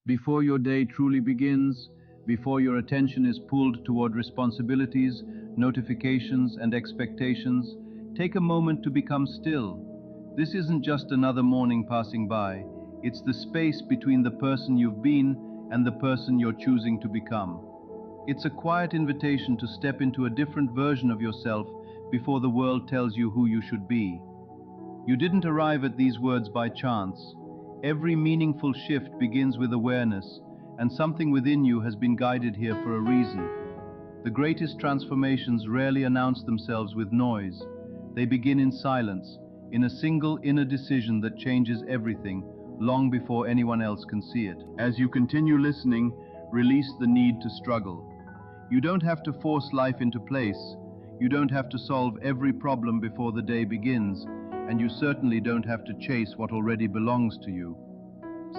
Before your day truly begins, before your attention is pulled toward responsibilities, notifications, and expectations, take a moment to become still. This isn't just another morning passing by, it's the space between the person you've been and the person you're choosing to become. It's a quiet invitation to step into a different version of yourself before the world tells you who you should be. You didn't arrive at these words by chance. Every meaningful shift begins with awareness, and something within you has been guided here for a reason. The greatest transformations rarely announce themselves with noise. They begin in silence, in a single inner decision that changes everything, long before anyone else can see it. As you continue listening, release the need to struggle. You don't have to force life into place. You don't have to solve every problem before the day begins, and you certainly don't have to chase what already belongs to you.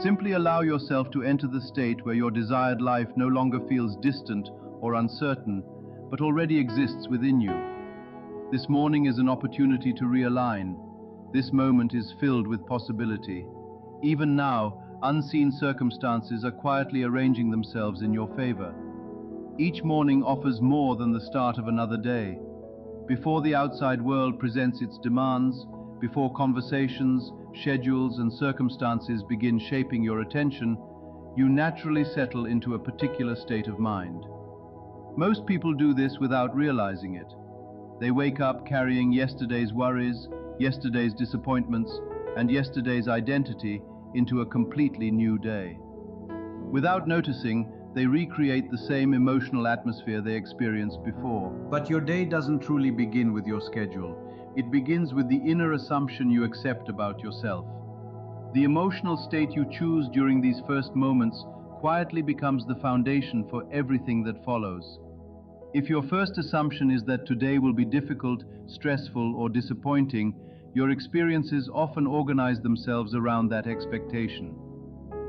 Simply allow yourself to enter the state where your desired life no longer feels distant or uncertain, but already exists within you. This morning is an opportunity to realign. This moment is filled with possibility. Even now, unseen circumstances are quietly arranging themselves in your favor. Each morning offers more than the start of another day. Before the outside world presents its demands, before conversations, schedules, and circumstances begin shaping your attention, you naturally settle into a particular state of mind. Most people do this without realizing it. They wake up carrying yesterday's worries, yesterday's disappointments, and yesterday's identity into a completely new day. Without noticing, they recreate the same emotional atmosphere they experienced before. But your day doesn't truly begin with your schedule. It begins with the inner assumption you accept about yourself. The emotional state you choose during these first moments quietly becomes the foundation for everything that follows. If your first assumption is that today will be difficult, stressful, or disappointing, your experiences often organize themselves around that expectation.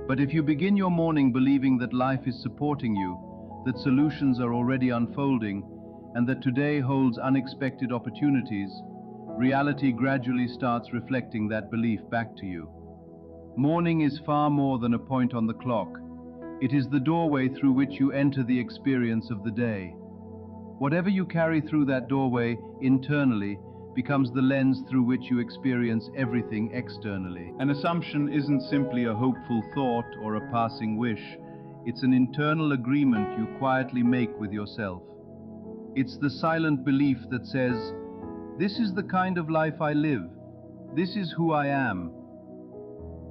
But if you begin your morning believing that life is supporting you, that solutions are already unfolding, and that today holds unexpected opportunities, reality gradually starts reflecting that belief back to you. Morning is far more than a point on the clock. It is the doorway through which you enter the experience of the day. Whatever you carry through that doorway internally becomes the lens through which you experience everything externally. An assumption isn't simply a hopeful thought or a passing wish. It's an internal agreement you quietly make with yourself. It's the silent belief that says, "This is the kind of life I live. This is who I am."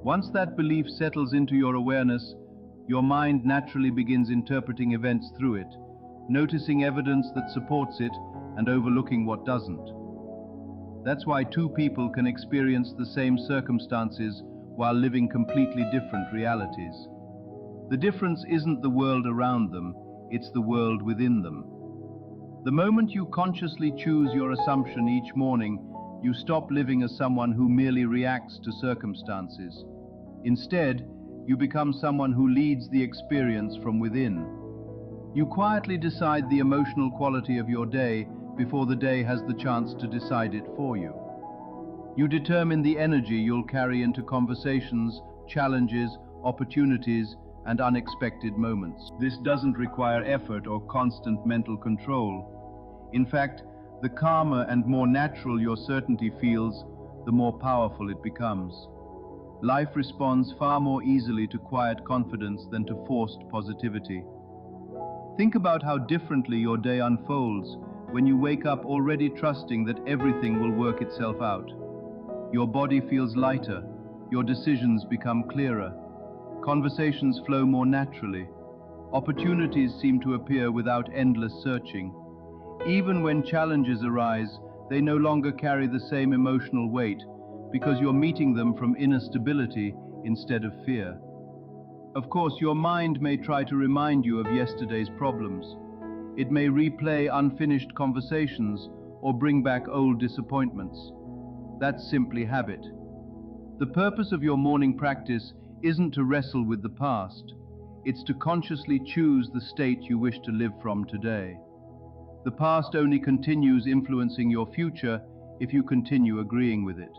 Once that belief settles into your awareness, your mind naturally begins interpreting events through it, noticing evidence that supports it and overlooking what doesn't. That's why two people can experience the same circumstances while living completely different realities. The difference isn't the world around them, it's the world within them. The moment you consciously choose your assumption each morning, you stop living as someone who merely reacts to circumstances. Instead, you become someone who leads the experience from within. You quietly decide the emotional quality of your day before the day has the chance to decide it for you. You determine the energy you'll carry into conversations, challenges, opportunities, and unexpected moments. This doesn't require effort or constant mental control. In fact, the calmer and more natural your certainty feels, the more powerful it becomes. Life responds far more easily to quiet confidence than to forced positivity. Think about how differently your day unfolds when you wake up already trusting that everything will work itself out. Your body feels lighter, your decisions become clearer, conversations flow more naturally, opportunities seem to appear without endless searching. Even when challenges arise, they no longer carry the same emotional weight because you're meeting them from inner stability instead of fear. Of course, your mind may try to remind you of yesterday's problems. It may replay unfinished conversations or bring back old disappointments. That's simply habit. The purpose of your morning practice isn't to wrestle with the past. It's to consciously choose the state you wish to live from today. The past only continues influencing your future if you continue agreeing with it.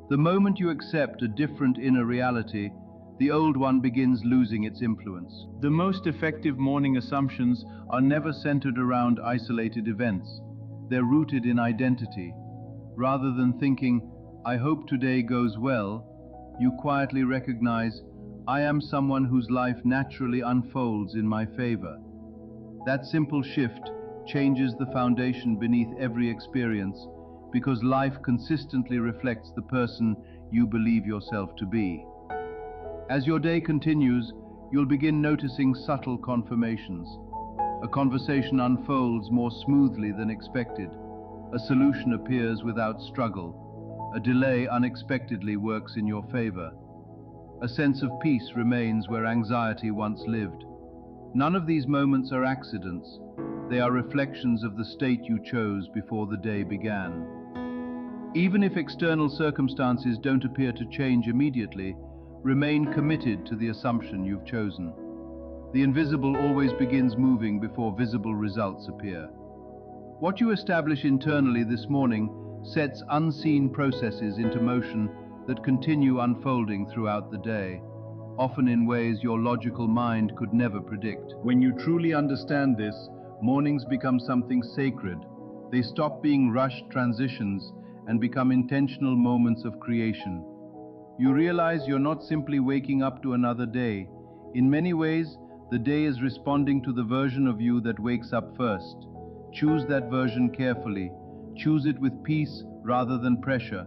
The moment you accept a different inner reality, the old one begins losing its influence. The most effective morning assumptions are never centered around isolated events. They're rooted in identity. Rather than thinking, "I hope today goes well," you quietly recognize, "I am someone whose life naturally unfolds in my favor." That simple shift changes the foundation beneath every experience, because life consistently reflects the person you believe yourself to be. As your day continues, you'll begin noticing subtle confirmations. A conversation unfolds more smoothly than expected. A solution appears without struggle. A delay unexpectedly works in your favor. A sense of peace remains where anxiety once lived. None of these moments are accidents. They are reflections of the state you chose before the day began. Even if external circumstances don't appear to change immediately, remain committed to the assumption you've chosen. The invisible always begins moving before visible results appear. What you establish internally this morning sets unseen processes into motion that continue unfolding throughout the day, often in ways your logical mind could never predict. When you truly understand this, mornings become something sacred. They stop being rushed transitions and become intentional moments of creation. You realize you're not simply waking up to another day. In many ways, the day is responding to the version of you that wakes up first. Choose that version carefully. Choose it with peace rather than pressure.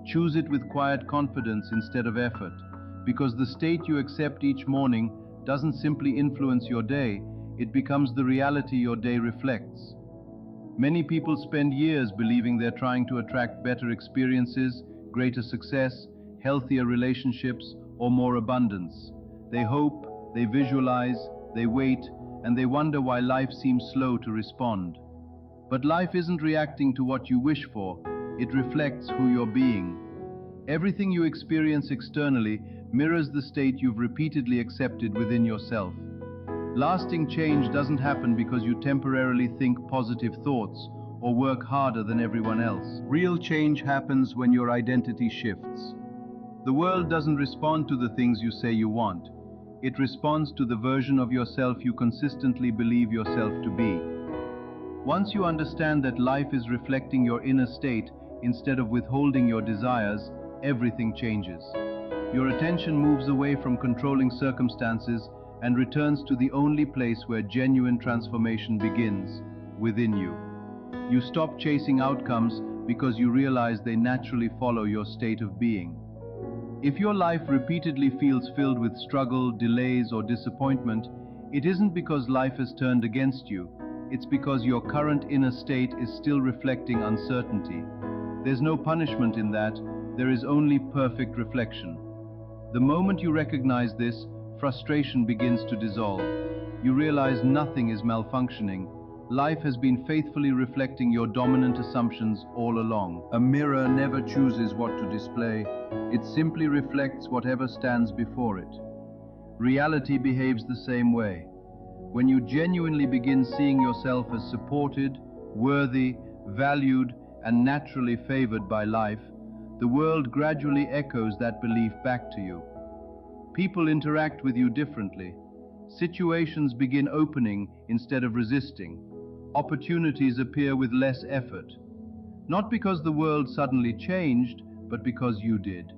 Choose it with quiet confidence instead of effort. Because the state you accept each morning doesn't simply influence your day, it becomes the reality your day reflects. Many people spend years believing they're trying to attract better experiences, greater success, healthier relationships, or more abundance. They hope, they visualize, they wait, and they wonder why life seems slow to respond. But life isn't reacting to what you wish for, it reflects who you're being. Everything you experience externally mirrors the state you've repeatedly accepted within yourself. Lasting change doesn't happen because you temporarily think positive thoughts or work harder than everyone else. Real change happens when your identity shifts. The world doesn't respond to the things you say you want. It responds to the version of yourself you consistently believe yourself to be. Once you understand that life is reflecting your inner state instead of withholding your desires, everything changes. Your attention moves away from controlling circumstances and returns to the only place where genuine transformation begins, within you. You stop chasing outcomes because you realize they naturally follow your state of being. If your life repeatedly feels filled with struggle, delays, or disappointment, it isn't because life has turned against you. It's because your current inner state is still reflecting uncertainty. There's no punishment in that, there is only perfect reflection. The moment you recognize this, frustration begins to dissolve. You realize nothing is malfunctioning. Life has been faithfully reflecting your dominant assumptions all along. A mirror never chooses what to display. It simply reflects whatever stands before it. Reality behaves the same way. When you genuinely begin seeing yourself as supported, worthy, valued, and naturally favored by life, the world gradually echoes that belief back to you. People interact with you differently. Situations begin opening instead of resisting. Opportunities appear with less effort. Not because the world suddenly changed, but because you did.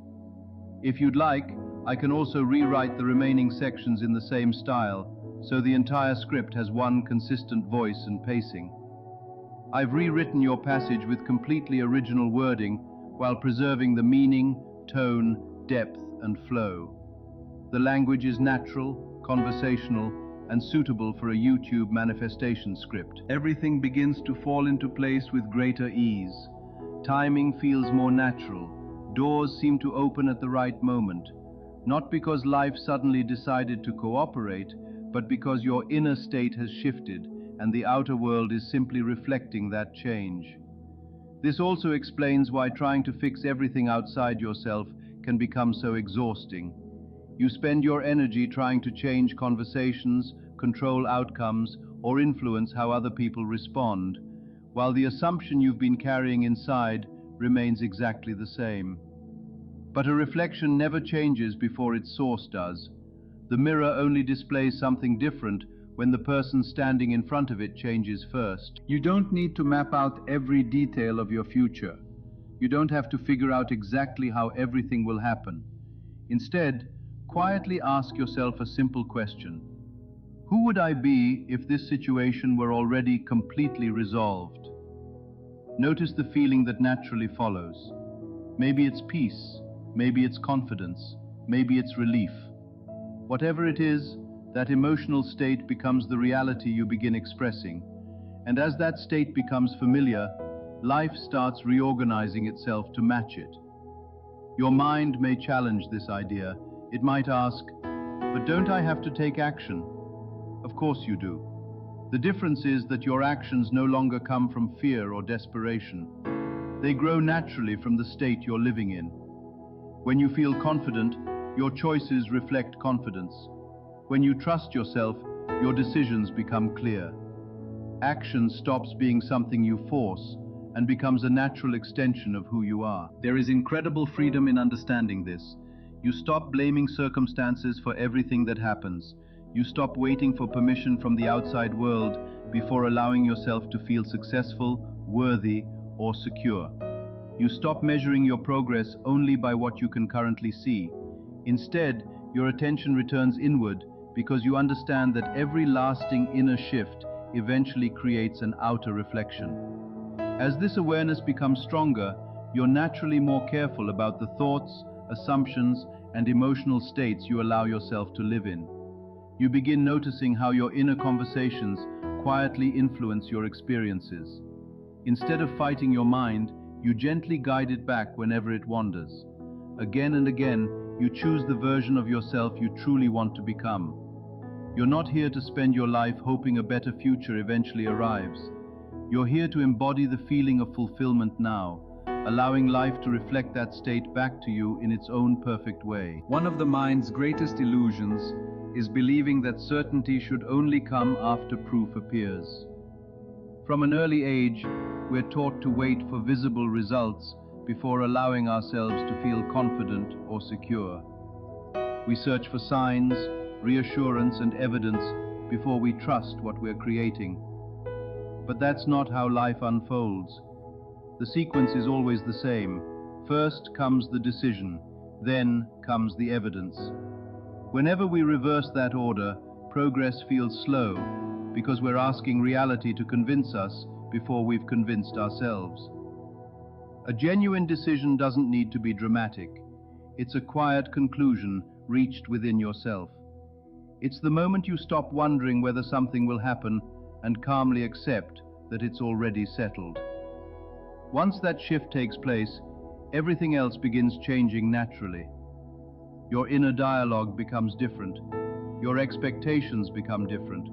If you'd like, I can also rewrite the remaining sections in the same style, so the entire script has one consistent voice and pacing. I've rewritten your passage with completely original wording while preserving the meaning, tone, depth, and flow. The language is natural, conversational, and suitable for a YouTube manifestation script. Everything begins to fall into place with greater ease. Timing feels more natural. Doors seem to open at the right moment. Not because life suddenly decided to cooperate, but because your inner state has shifted and the outer world is simply reflecting that change. This also explains why trying to fix everything outside yourself can become so exhausting. You spend your energy trying to change conversations, control outcomes, or influence how other people respond, while the assumption you've been carrying inside remains exactly the same. But a reflection never changes before its source does. The mirror only displays something different when the person standing in front of it changes first. You don't need to map out every detail of your future. You don't have to figure out exactly how everything will happen. Instead, quietly ask yourself a simple question. Who would I be if this situation were already completely resolved? Notice the feeling that naturally follows. Maybe it's peace, maybe it's confidence, maybe it's relief. Whatever it is, that emotional state becomes the reality you begin expressing. And as that state becomes familiar, life starts reorganizing itself to match it. Your mind may challenge this idea. It might ask, but don't I have to take action? Of course you do. The difference is that your actions no longer come from fear or desperation. They grow naturally from the state you're living in. When you feel confident, your choices reflect confidence. When you trust yourself, your decisions become clear. Action stops being something you force and becomes a natural extension of who you are. There is incredible freedom in understanding this. You stop blaming circumstances for everything that happens. You stop waiting for permission from the outside world before allowing yourself to feel successful, worthy, or secure. You stop measuring your progress only by what you can currently see. Instead, your attention returns inward because you understand that every lasting inner shift eventually creates an outer reflection. As this awareness becomes stronger, you're naturally more careful about the thoughts, assumptions, and emotional states you allow yourself to live in. You begin noticing how your inner conversations quietly influence your experiences. Instead of fighting your mind, you gently guide it back whenever it wanders. Again and again, you choose the version of yourself you truly want to become. You're not here to spend your life hoping a better future eventually arrives. You're here to embody the feeling of fulfillment now, allowing life to reflect that state back to you in its own perfect way. One of the mind's greatest illusions is believing that certainty should only come after proof appears. From an early age, we're taught to wait for visible results before allowing ourselves to feel confident or secure. We search for signs, reassurance, and evidence before we trust what we're creating. But that's not how life unfolds. The sequence is always the same. First comes the decision, then comes the evidence. Whenever we reverse that order, progress feels slow because we're asking reality to convince us before we've convinced ourselves. A genuine decision doesn't need to be dramatic. It's a quiet conclusion reached within yourself. It's the moment you stop wondering whether something will happen and calmly accept that it's already settled. Once that shift takes place, everything else begins changing naturally. Your inner dialogue becomes different. Your expectations become different.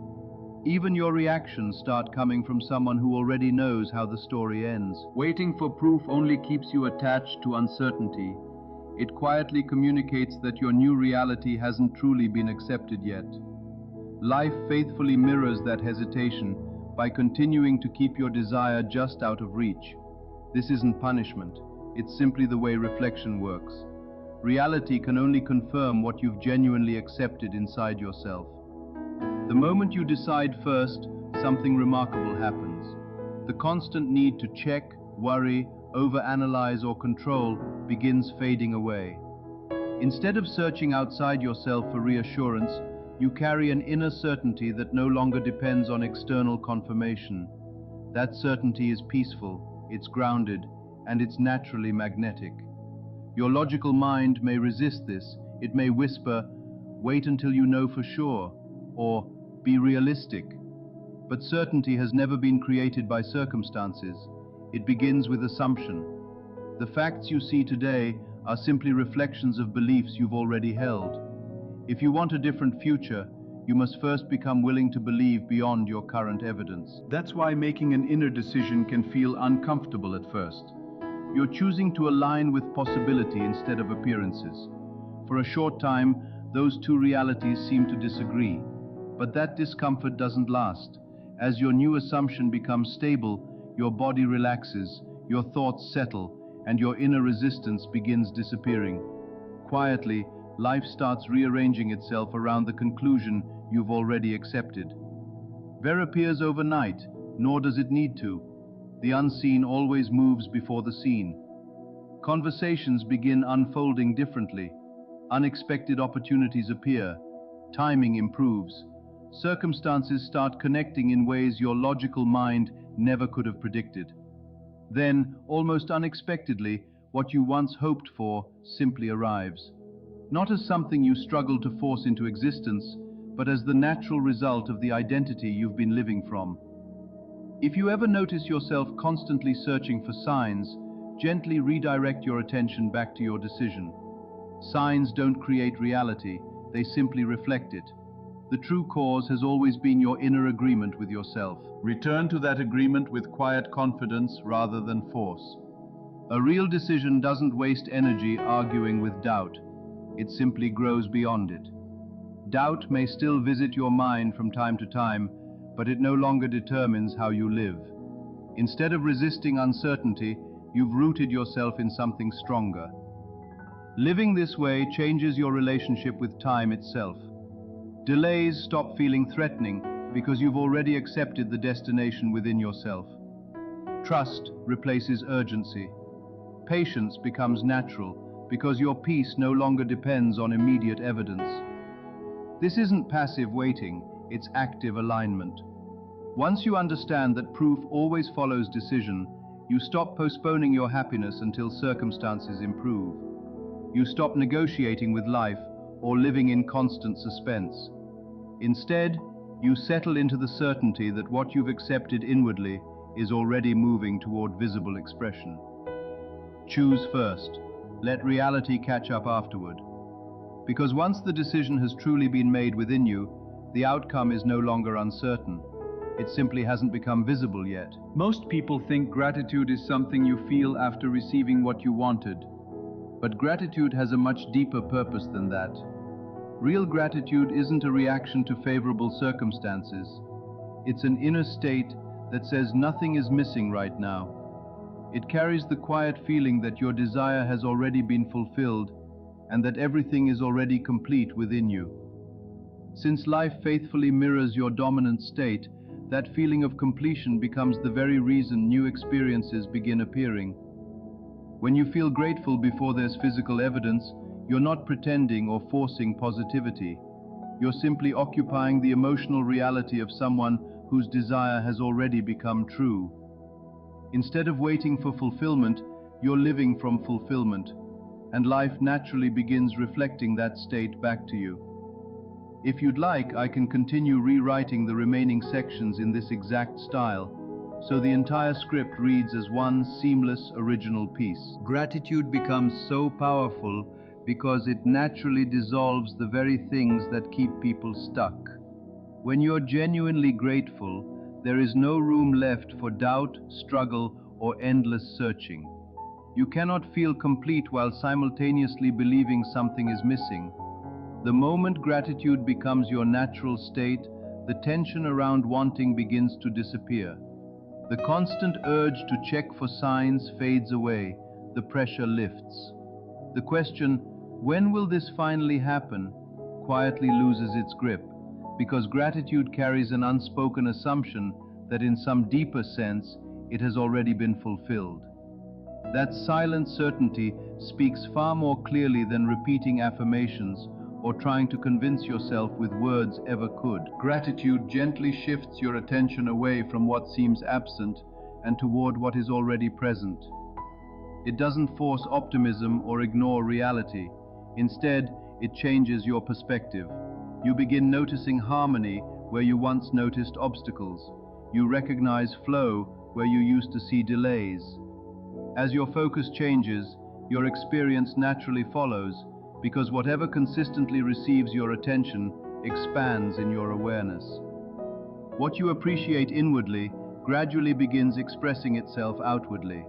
Even your reactions start coming from someone who already knows how the story ends. Waiting for proof only keeps you attached to uncertainty. It quietly communicates that your new reality hasn't truly been accepted yet. Life faithfully mirrors that hesitation by continuing to keep your desire just out of reach. This isn't punishment, it's simply the way reflection works. Reality can only confirm what you've genuinely accepted inside yourself. The moment you decide first, something remarkable happens. The constant need to check, worry, overanalyze, or control begins fading away. Instead of searching outside yourself for reassurance, you carry an inner certainty that no longer depends on external confirmation. That certainty is peaceful, it's grounded, and it's naturally magnetic. Your logical mind may resist this. It may whisper, "Wait until you know for sure," or "Be realistic." But certainty has never been created by circumstances. It begins with assumption. The facts you see today are simply reflections of beliefs you've already held. If you want a different future, you must first become willing to believe beyond your current evidence. That's why making an inner decision can feel uncomfortable at first. You're choosing to align with possibility instead of appearances. For a short time, those two realities seem to disagree. But that discomfort doesn't last. As your new assumption becomes stable, your body relaxes, your thoughts settle, and your inner resistance begins disappearing. Quietly, life starts rearranging itself around the conclusion you've already accepted. Fear appears overnight, nor does it need to. The unseen always moves before the seen. Conversations begin unfolding differently. Unexpected opportunities appear. Timing improves. Circumstances start connecting in ways your logical mind never could have predicted. Then, almost unexpectedly, what you once hoped for simply arrives. Not as something you struggle to force into existence, but as the natural result of the identity you've been living from. If you ever notice yourself constantly searching for signs, gently redirect your attention back to your decision. Signs don't create reality, they simply reflect it. The true cause has always been your inner agreement with yourself. Return to that agreement with quiet confidence rather than force. A real decision doesn't waste energy arguing with doubt. It simply grows beyond it. Doubt may still visit your mind from time to time, but it no longer determines how you live. Instead of resisting uncertainty, you've rooted yourself in something stronger. Living this way changes your relationship with time itself. Delays stop feeling threatening because you've already accepted the destination within yourself. Trust replaces urgency. Patience becomes natural because your peace no longer depends on immediate evidence. This isn't passive waiting, it's active alignment. Once you understand that proof always follows decision, you stop postponing your happiness until circumstances improve. You stop negotiating with life or living in constant suspense. Instead, you settle into the certainty that what you've accepted inwardly is already moving toward visible expression. Choose first. Let reality catch up afterward. Because once the decision has truly been made within you, the outcome is no longer uncertain. It simply hasn't become visible yet. Most people think gratitude is something you feel after receiving what you wanted. But gratitude has a much deeper purpose than that. Real gratitude isn't a reaction to favorable circumstances. It's an inner state that says nothing is missing right now. It carries the quiet feeling that your desire has already been fulfilled and that everything is already complete within you. Since life faithfully mirrors your dominant state, that feeling of completion becomes the very reason new experiences begin appearing. When you feel grateful before there's physical evidence, you're not pretending or forcing positivity. You're simply occupying the emotional reality of someone whose desire has already become true. Instead of waiting for fulfillment, you're living from fulfillment, and life naturally begins reflecting that state back to you. If you'd like, I can continue rewriting the remaining sections in this exact style, so the entire script reads as one seamless original piece. Gratitude becomes so powerful because it naturally dissolves the very things that keep people stuck. When you're genuinely grateful, there is no room left for doubt, struggle, or endless searching. You cannot feel complete while simultaneously believing something is missing. The moment gratitude becomes your natural state, the tension around wanting begins to disappear. The constant urge to check for signs fades away, the pressure lifts. The question, when will this finally happen, quietly loses its grip, because gratitude carries an unspoken assumption that in some deeper sense, it has already been fulfilled. That silent certainty speaks far more clearly than repeating affirmations or trying to convince yourself with words ever could. Gratitude gently shifts your attention away from what seems absent and toward what is already present. It doesn't force optimism or ignore reality. Instead, it changes your perspective. You begin noticing harmony where you once noticed obstacles. You recognize flow where you used to see delays. As your focus changes, your experience naturally follows, because whatever consistently receives your attention expands in your awareness. What you appreciate inwardly gradually begins expressing itself outwardly.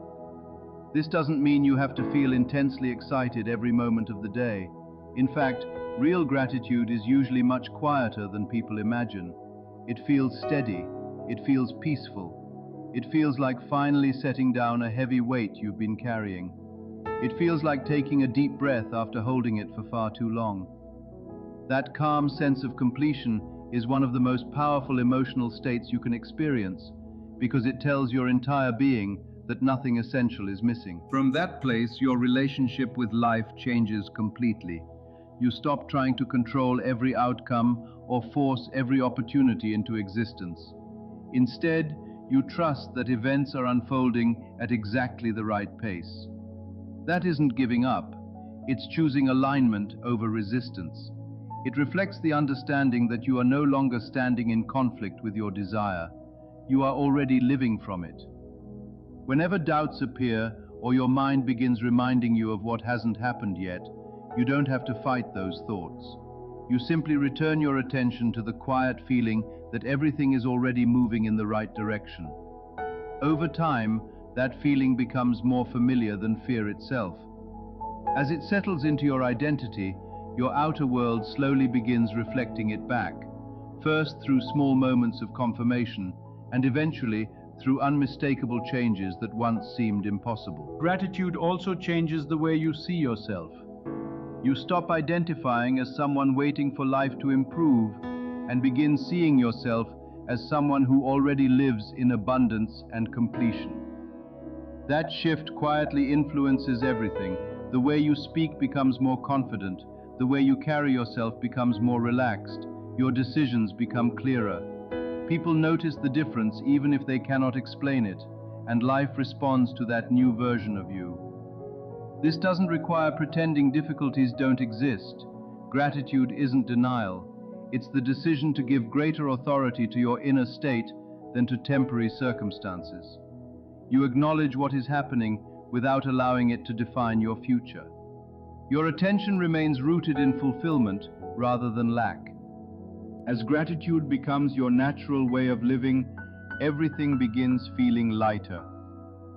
This doesn't mean you have to feel intensely excited every moment of the day. In fact, real gratitude is usually much quieter than people imagine. It feels steady, it feels peaceful. It feels like finally setting down a heavy weight you've been carrying. It feels like taking a deep breath after holding it for far too long. That calm sense of completion is one of the most powerful emotional states you can experience, because it tells your entire being that nothing essential is missing. From that place, your relationship with life changes completely. You stop trying to control every outcome or force every opportunity into existence. Instead, you trust that events are unfolding at exactly the right pace. That isn't giving up, it's choosing alignment over resistance. It reflects the understanding that you are no longer standing in conflict with your desire. You are already living from it. Whenever doubts appear or your mind begins reminding you of what hasn't happened yet, you don't have to fight those thoughts. You simply return your attention to the quiet feeling that everything is already moving in the right direction. Over time, that feeling becomes more familiar than fear itself. As it settles into your identity, your outer world slowly begins reflecting it back, first through small moments of confirmation, and eventually through unmistakable changes that once seemed impossible. Gratitude also changes the way you see yourself. You stop identifying as someone waiting for life to improve and begin seeing yourself as someone who already lives in abundance and completion. That shift quietly influences everything. The way you speak becomes more confident. The way you carry yourself becomes more relaxed. Your decisions become clearer. People notice the difference even if they cannot explain it, and life responds to that new version of you. This doesn't require pretending difficulties don't exist. Gratitude isn't denial. It's the decision to give greater authority to your inner state than to temporary circumstances. You acknowledge what is happening without allowing it to define your future. Your attention remains rooted in fulfillment rather than lack. As gratitude becomes your natural way of living, everything begins feeling lighter.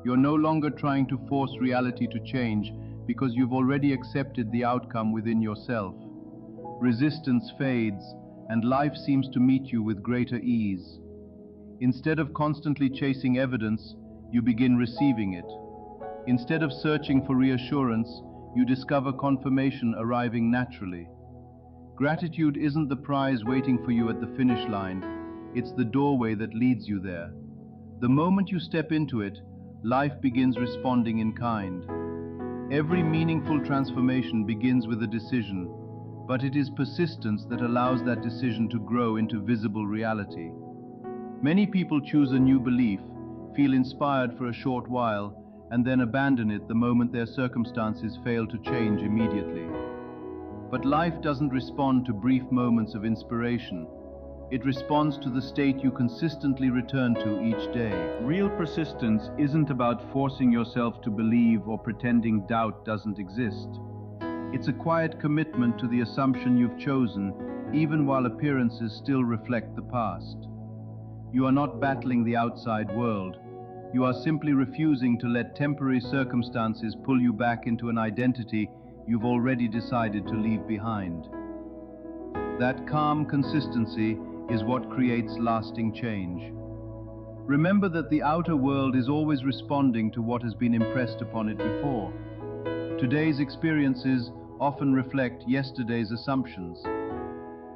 You're no longer trying to force reality to change because you've already accepted the outcome within yourself. Resistance fades, and life seems to meet you with greater ease. Instead of constantly chasing evidence, you begin receiving it. Instead of searching for reassurance, you discover confirmation arriving naturally. Gratitude isn't the prize waiting for you at the finish line, it's the doorway that leads you there. The moment you step into it, life begins responding in kind. Every meaningful transformation begins with a decision, but it is persistence that allows that decision to grow into visible reality. Many people choose a new belief, feel inspired for a short while, and then abandon it the moment their circumstances fail to change immediately. But life doesn't respond to brief moments of inspiration. It responds to the state you consistently return to each day. Real persistence isn't about forcing yourself to believe or pretending doubt doesn't exist. It's a quiet commitment to the assumption you've chosen, even while appearances still reflect the past. You are not battling the outside world. You are simply refusing to let temporary circumstances pull you back into an identity you've already decided to leave behind. That calm consistency is what creates lasting change. Remember that the outer world is always responding to what has been impressed upon it before. Today's experiences often reflect yesterday's assumptions.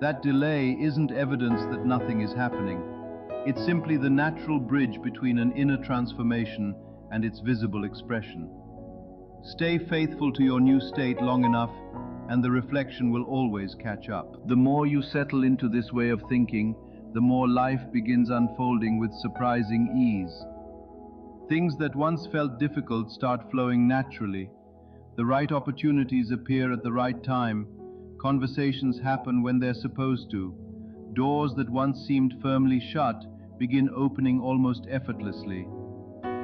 That delay isn't evidence that nothing is happening. It's simply the natural bridge between an inner transformation and its visible expression. Stay faithful to your new state long enough, and the reflection will always catch up. The more you settle into this way of thinking, the more life begins unfolding with surprising ease. Things that once felt difficult start flowing naturally. The right opportunities appear at the right time. Conversations happen when they're supposed to. Doors that once seemed firmly shut begin opening almost effortlessly.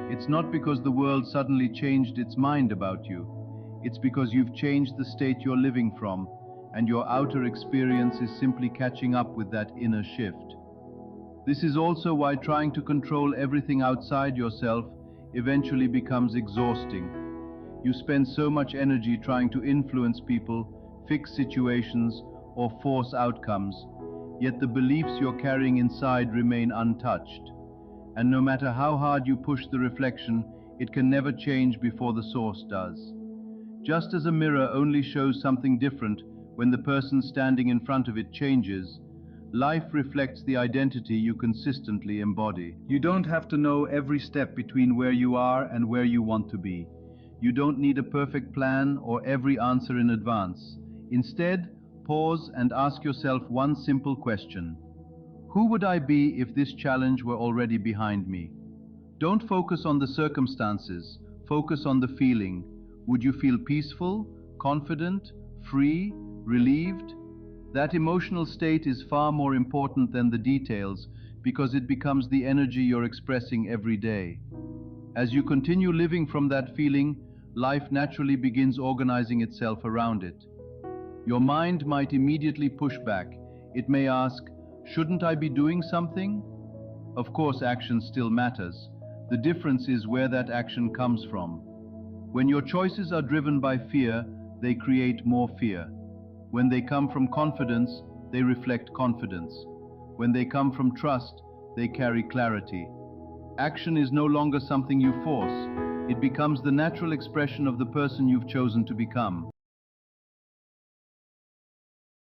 It's not because the world suddenly changed its mind about you. It's because you've changed the state you're living from, and your outer experience is simply catching up with that inner shift. This is also why trying to control everything outside yourself eventually becomes exhausting. You spend so much energy trying to influence people, fix situations, or force outcomes, yet the beliefs you're carrying inside remain untouched. And no matter how hard you push the reflection, it can never change before the source does. Just as a mirror only shows something different when the person standing in front of it changes, life reflects the identity you consistently embody. You don't have to know every step between where you are and where you want to be. You don't need a perfect plan or every answer in advance. Instead, pause and ask yourself one simple question. Who would I be if this challenge were already behind me? Don't focus on the circumstances, focus on the feeling. Would you feel peaceful, confident, free, relieved? That emotional state is far more important than the details because it becomes the energy you're expressing every day. As you continue living from that feeling, life naturally begins organizing itself around it. Your mind might immediately push back. It may ask, shouldn't I be doing something? Of course, action still matters. The difference is where that action comes from. When your choices are driven by fear, they create more fear. When they come from confidence, they reflect confidence. When they come from trust, they carry clarity. Action is no longer something you force. It becomes the natural expression of the person you've chosen to become.